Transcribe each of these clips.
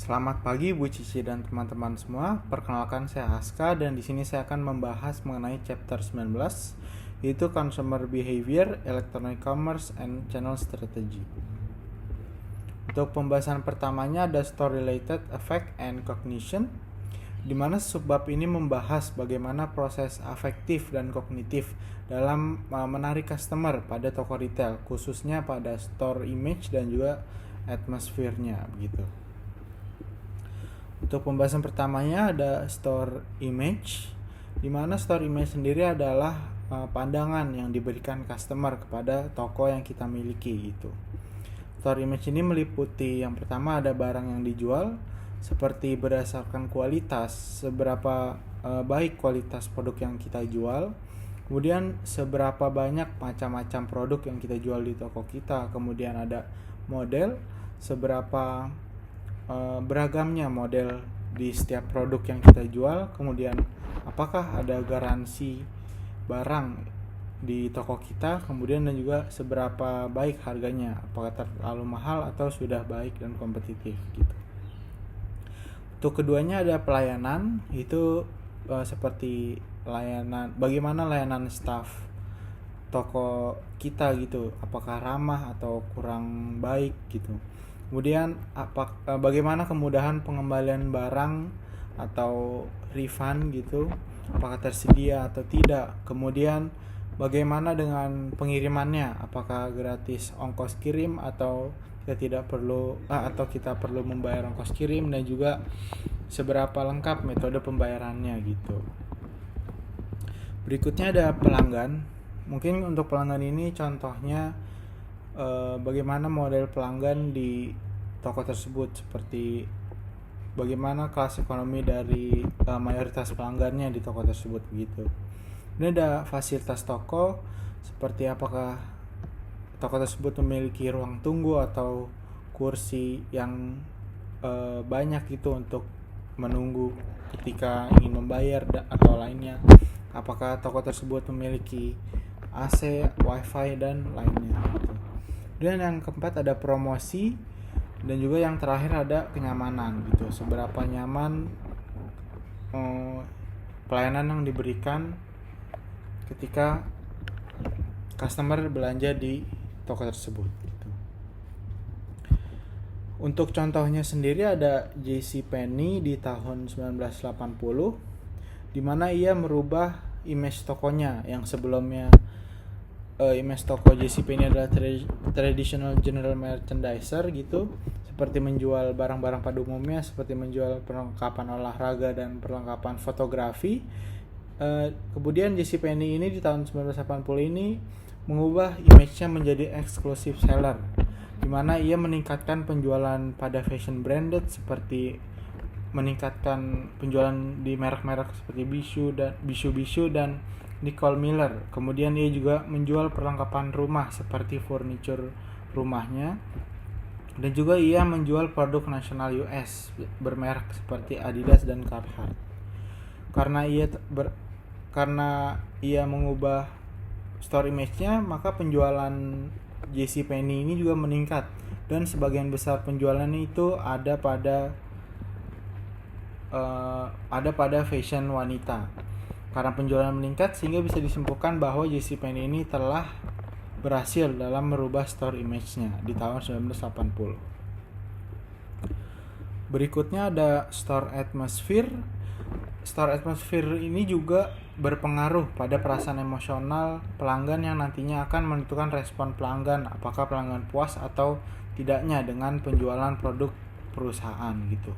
Selamat pagi Bu Cici dan teman-teman semua. Perkenalkan saya Aska dan di sini saya akan membahas mengenai chapter 19 yaitu Consumer Behavior, Electronic Commerce and Channel Strategy. Untuk pembahasan pertamanya ada Store Related Affect and Cognition, di mana subbab ini membahas bagaimana proses afektif dan kognitif dalam menarik customer pada toko retail, khususnya pada store image dan juga atmosfernya begitu. Untuk pembahasan pertamanya ada store image, di mana store image sendiri adalah pandangan yang diberikan customer kepada toko yang kita miliki gitu. Store image ini meliputi yang pertama ada barang yang dijual, seperti berdasarkan kualitas, seberapa baik kualitas produk yang kita jual, kemudian seberapa banyak macam-macam produk yang kita jual di toko kita, kemudian ada model, seberapa beragamnya model di setiap produk yang kita jual, kemudian apakah ada garansi barang di toko kita, kemudian dan juga seberapa baik harganya, apakah terlalu mahal atau sudah baik dan kompetitif gitu. Untuk keduanya ada pelayanan, itu seperti layanan, bagaimana layanan staff toko kita gitu, apakah ramah atau kurang baik gitu. Kemudian bagaimana kemudahan pengembalian barang atau refund gitu, apakah tersedia atau tidak. Kemudian bagaimana dengan pengirimannya, apakah gratis ongkos kirim atau kita perlu membayar ongkos kirim, dan juga seberapa lengkap metode pembayarannya gitu. Berikutnya ada pelanggan. Mungkin untuk pelanggan ini contohnya bagaimana model pelanggan di toko tersebut, seperti bagaimana kelas ekonomi dari mayoritas pelanggannya di toko tersebut begitu. Ini ada fasilitas toko, seperti apakah toko tersebut memiliki ruang tunggu atau kursi yang banyak itu untuk menunggu ketika ingin membayar atau lainnya. Apakah toko tersebut memiliki AC, wifi dan lainnya gitu. Dan yang keempat ada promosi, dan juga yang terakhir ada kenyamanan gitu, seberapa nyaman pelayanan yang diberikan ketika customer belanja di toko tersebut gitu. Untuk contohnya sendiri ada JCPenney di tahun 1980, di mana ia merubah image tokonya yang sebelumnya image toko JCPenney adalah traditional general merchandiser gitu, seperti menjual barang-barang pada umumnya, seperti menjual perlengkapan olahraga dan perlengkapan fotografi. Kemudian JCPenney ini di tahun 1980 ini mengubah image-nya menjadi exclusive seller, di mana ia meningkatkan penjualan pada fashion branded, seperti meningkatkan penjualan di merek-merek seperti Bishu dan Nicole Miller. Kemudian ia juga menjual perlengkapan rumah seperti furniture rumahnya, dan juga ia menjual produk nasional US bermerek seperti Adidas dan Carhartt. Karena ia mengubah store image-nya, maka penjualan JCPenney ini juga meningkat, dan sebagian besar penjualannya itu ada pada fashion wanita. Karena penjualan meningkat, sehingga bisa disimpulkan bahwa JCPenney ini telah berhasil dalam merubah store image-nya di tahun 1980. Berikutnya ada store atmosphere. Store atmosphere ini juga berpengaruh pada perasaan emosional pelanggan yang nantinya akan menentukan respon pelanggan, apakah pelanggan puas atau tidaknya dengan penjualan produk perusahaan gitu.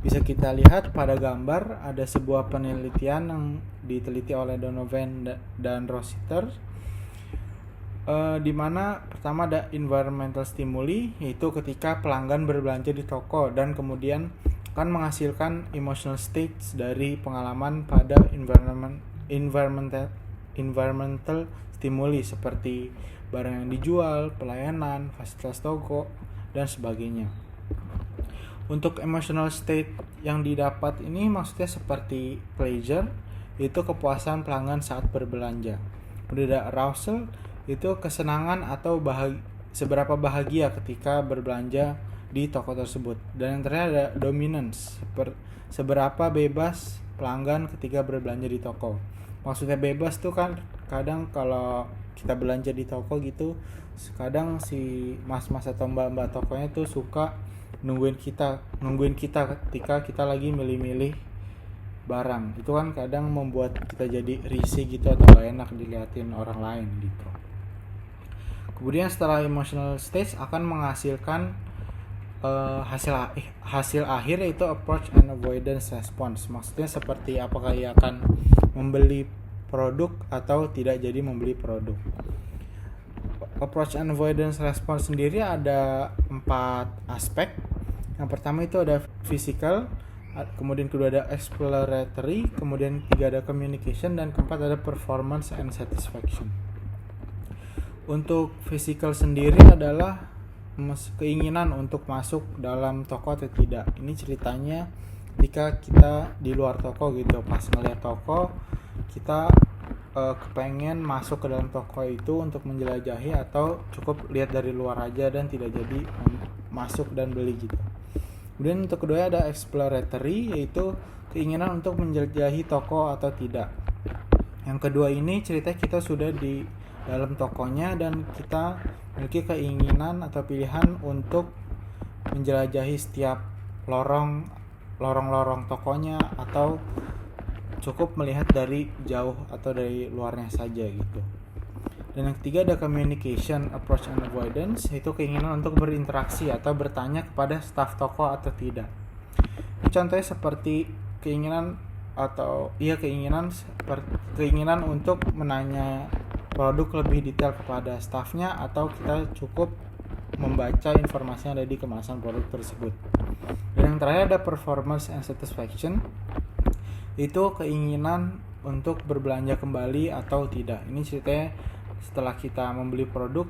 Bisa kita lihat pada gambar, ada sebuah penelitian yang diteliti oleh Donovan dan Rossiter, di mana pertama ada environmental stimuli, yaitu ketika pelanggan berbelanja di toko dan kemudian akan menghasilkan emotional states dari pengalaman pada environmental stimuli, seperti barang yang dijual, pelayanan, fasilitas toko, dan sebagainya. Untuk emotional state yang didapat ini maksudnya seperti pleasure, itu kepuasan pelanggan saat berbelanja. Kemudian arousal, itu kesenangan atau seberapa bahagia ketika berbelanja di toko tersebut. Dan yang terakhir ada dominance, seberapa bebas pelanggan ketika berbelanja di toko. Maksudnya bebas tuh kan kadang kalau kita belanja di toko gitu, kadang si mas-mas atau mbak-mbak tokonya tuh suka nungguin kita ketika kita lagi milih-milih barang. Itu kan kadang membuat kita jadi risih gitu atau gak enak diliatin orang lain gitu. Kemudian setelah emotional stage akan menghasilkan hasil akhir, yaitu approach and avoidance response. Maksudnya seperti apakah ia akan membeli produk atau tidak jadi membeli produk. Approach and avoidance response sendiri ada 4 aspek. Yang pertama itu ada physical, kemudian kedua ada exploratory, kemudian ketiga ada communication, dan keempat ada performance and satisfaction. Untuk physical sendiri adalah keinginan untuk masuk dalam toko atau tidak. Ini ceritanya ketika kita di luar toko gitu, pas ngeliat toko kita kepengen masuk ke dalam toko itu untuk menjelajahi, atau cukup lihat dari luar aja dan tidak jadi masuk dan beli gitu. Kemudian untuk kedua ada exploratory, yaitu keinginan untuk menjelajahi toko atau tidak. Yang kedua ini cerita kita sudah di dalam tokonya dan kita memiliki keinginan atau pilihan untuk menjelajahi setiap lorong-lorong tokonya, atau cukup melihat dari jauh atau dari luarnya saja gitu. Dan yang ketiga ada communication, approach and avoidance, yaitu keinginan untuk berinteraksi atau bertanya kepada staf toko atau tidak. Ini contohnya seperti keinginan untuk menanya produk lebih detail kepada stafnya, atau kita cukup membaca informasi yang ada di kemasan produk tersebut. Dan yang terakhir ada performance and satisfaction, itu keinginan untuk berbelanja kembali atau tidak. Ini ceritanya setelah kita membeli produk,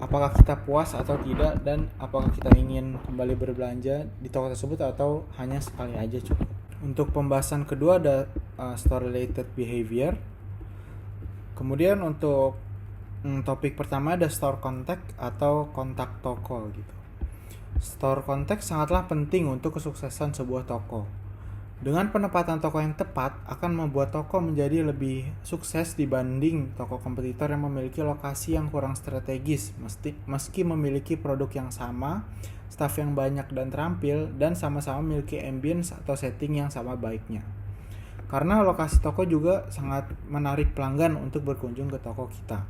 apakah kita puas atau tidak, dan apakah kita ingin kembali berbelanja di toko tersebut atau hanya sekali aja cukup. Untuk pembahasan kedua ada store related behavior. Kemudian untuk topik pertama ada store contact atau kontak toko gitu. Store contact sangatlah penting untuk kesuksesan sebuah toko. Dengan penempatan toko yang tepat akan membuat toko menjadi lebih sukses dibanding toko kompetitor yang memiliki lokasi yang kurang strategis, meski memiliki produk yang sama, staf yang banyak dan terampil, dan sama-sama memiliki ambience atau setting yang sama baiknya. Karena lokasi toko juga sangat menarik pelanggan untuk berkunjung ke toko kita.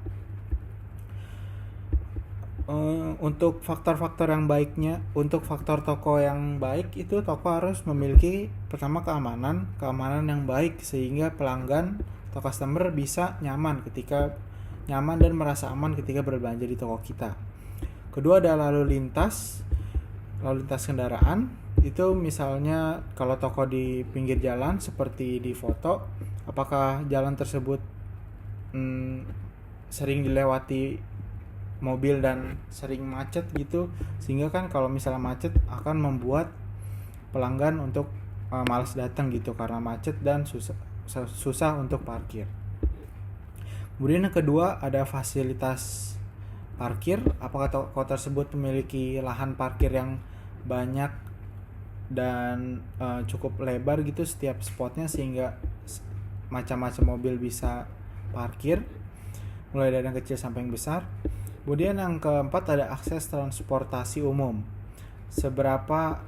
Untuk faktor-faktor yang baiknya, untuk faktor toko yang baik itu toko harus memiliki pertama keamanan yang baik, sehingga pelanggan atau customer bisa nyaman dan merasa aman ketika berbelanja di toko kita. Kedua ada lalu lintas kendaraan. Itu misalnya kalau toko di pinggir jalan seperti di foto, apakah jalan tersebut sering dilewati mobil dan sering macet gitu, sehingga kan kalau misalnya macet akan membuat pelanggan untuk malas datang gitu karena macet dan susah untuk parkir. Kemudian yang kedua ada fasilitas parkir, apakah toko tersebut memiliki lahan parkir yang banyak dan cukup lebar gitu setiap spotnya, sehingga macam-macam mobil bisa parkir mulai dari yang kecil sampai yang besar. Kemudian yang keempat ada akses transportasi umum, seberapa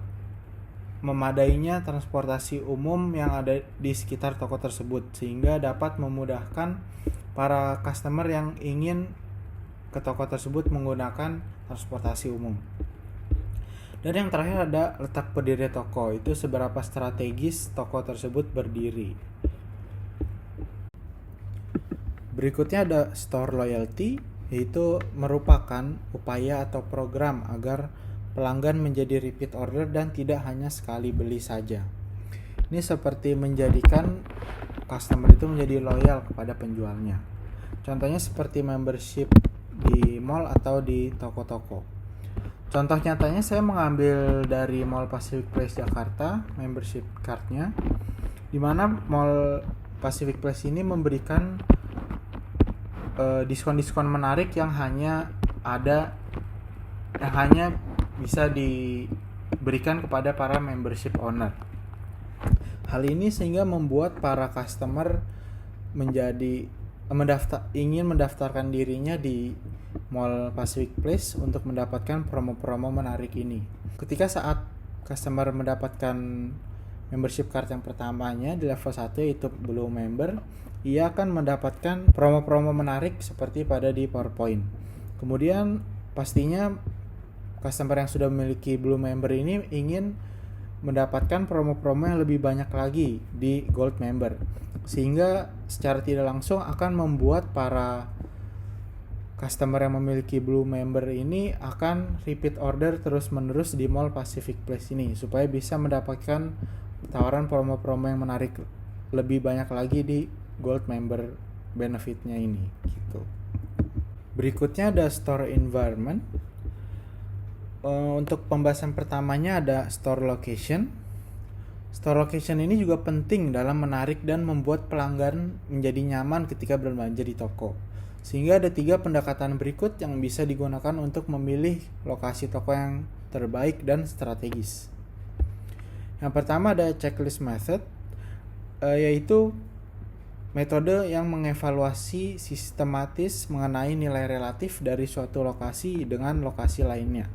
memadainya transportasi umum yang ada di sekitar toko tersebut, sehingga dapat memudahkan para customer yang ingin ke toko tersebut menggunakan transportasi umum. Dan yang terakhir ada letak berdiri toko, itu seberapa strategis toko tersebut berdiri. Berikutnya ada store loyalty, yaitu merupakan upaya atau program agar pelanggan menjadi repeat order dan tidak hanya sekali beli saja. Ini seperti menjadikan customer itu menjadi loyal kepada penjualnya. Contohnya seperti membership di mall atau di toko-toko. Contoh nyatanya saya mengambil dari Mall Pacific Place Jakarta, membership cardnya, di mana Mall Pacific Place ini memberikan diskon-diskon menarik yang hanya ada yang hanya bisa diberikan kepada para membership owner. Hal ini sehingga membuat para customer ingin mendaftarkan dirinya di Mall Pacific Place untuk mendapatkan promo-promo menarik ini. Ketika saat customer mendapatkan membership card yang pertamanya di level 1 yaitu Blue Member, ia akan mendapatkan promo-promo menarik seperti pada di PowerPoint. Kemudian pastinya customer yang sudah memiliki Blue Member ini ingin mendapatkan promo-promo yang lebih banyak lagi di Gold Member, sehingga secara tidak langsung akan membuat para customer yang memiliki Blue Member ini akan repeat order terus-menerus di Mall Pacific Place ini supaya bisa mendapatkan tawaran promo-promo yang menarik lebih banyak lagi di Gold Member benefitnya ini gitu. Berikutnya ada store environment. Untuk pembahasan pertamanya ada store location. Store location ini juga penting dalam menarik dan membuat pelanggan menjadi nyaman ketika berbelanja di toko. Sehingga ada 3 pendekatan berikut yang bisa digunakan untuk memilih lokasi toko yang terbaik dan strategis. Yang pertama ada checklist method, yaitu metode yang mengevaluasi sistematis mengenai nilai relatif dari suatu lokasi dengan lokasi lainnya.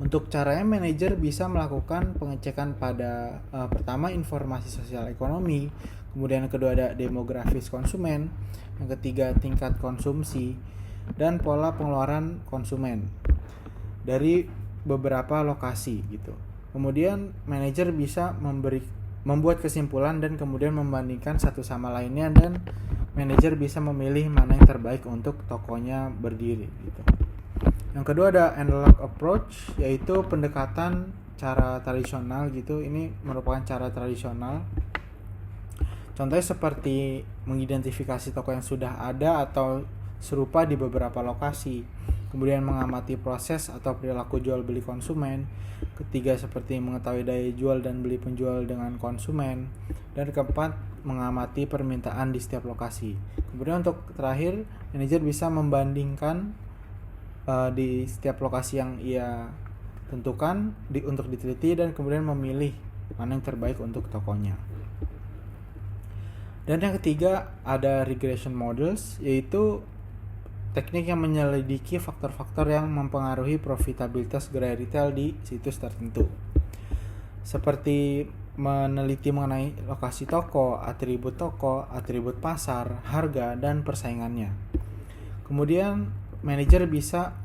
Untuk caranya, manajer bisa melakukan pengecekan pada pertama informasi sosial ekonomi, kemudian yang kedua ada demografis konsumen, yang ketiga tingkat konsumsi, dan pola pengeluaran konsumen dari beberapa lokasi gitu. Kemudian manajer bisa membuat kesimpulan dan kemudian membandingkan satu sama lainnya, dan manajer bisa memilih mana yang terbaik untuk tokonya berdiri gitu. Yang kedua ada analog approach, yaitu pendekatan cara tradisional gitu. Ini merupakan cara tradisional. Contohnya seperti mengidentifikasi toko yang sudah ada atau serupa di beberapa lokasi. Kemudian mengamati proses atau perilaku jual beli konsumen. Ketiga seperti mengetahui daya jual dan beli penjual dengan konsumen. Dan keempat mengamati permintaan di setiap lokasi. Kemudian untuk terakhir, manajer bisa membandingkan di setiap lokasi yang ia tentukan untuk diteliti dan kemudian memilih mana yang terbaik untuk tokonya. Dan yang ketiga ada regression models, yaitu teknik yang menyelidiki faktor-faktor yang mempengaruhi profitabilitas gerai retail di situs tertentu, seperti meneliti mengenai lokasi toko, atribut pasar, harga, dan persaingannya. Kemudian manajer bisa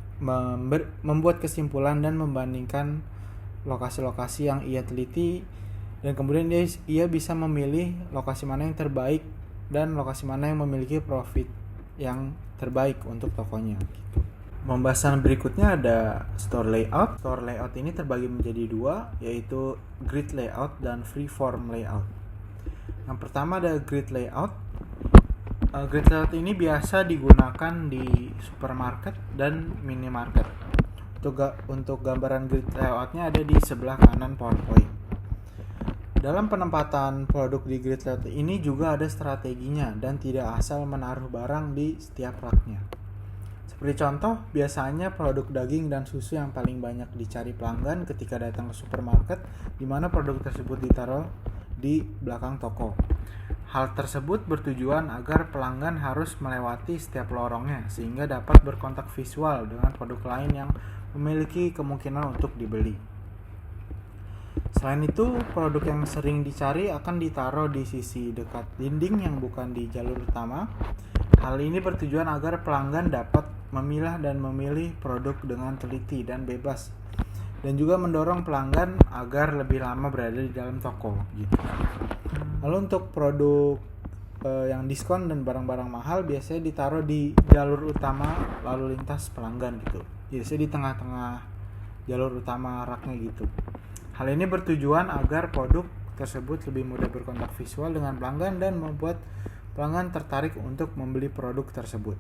membuat kesimpulan dan membandingkan lokasi-lokasi yang ia teliti, dan kemudian ia bisa memilih lokasi mana yang terbaik dan lokasi mana yang memiliki profit yang terbaik untuk tokonya gitu. Pembahasan berikutnya ada store layout. Store layout ini terbagi menjadi 2, yaitu grid layout dan freeform layout. Yang pertama ada grid layout. Grid layout ini biasa digunakan di supermarket dan minimarket. Untuk gambaran grid layoutnya ada di sebelah kanan PowerPoint. Dalam penempatan produk di grid layout ini juga ada strateginya dan tidak asal menaruh barang di setiap raknya. Seperti contoh, biasanya produk daging dan susu yang paling banyak dicari pelanggan ketika datang ke supermarket, di mana produk tersebut ditaruh di belakang toko. Hal tersebut bertujuan agar pelanggan harus melewati setiap lorongnya sehingga dapat berkontak visual dengan produk lain yang memiliki kemungkinan untuk dibeli. Selain itu, produk yang sering dicari akan ditaruh di sisi dekat dinding yang bukan di jalur utama. Hal ini bertujuan agar pelanggan dapat memilah dan memilih produk dengan teliti dan bebas, dan juga mendorong pelanggan agar lebih lama berada di dalam toko gitu. Lalu untuk produk yang diskon dan barang-barang mahal biasanya ditaruh di jalur utama lalu lintas pelanggan gitu. Biasanya di tengah-tengah jalur utama raknya gitu. Hal ini bertujuan agar produk tersebut lebih mudah berkontak visual dengan pelanggan dan membuat pelanggan tertarik untuk membeli produk tersebut.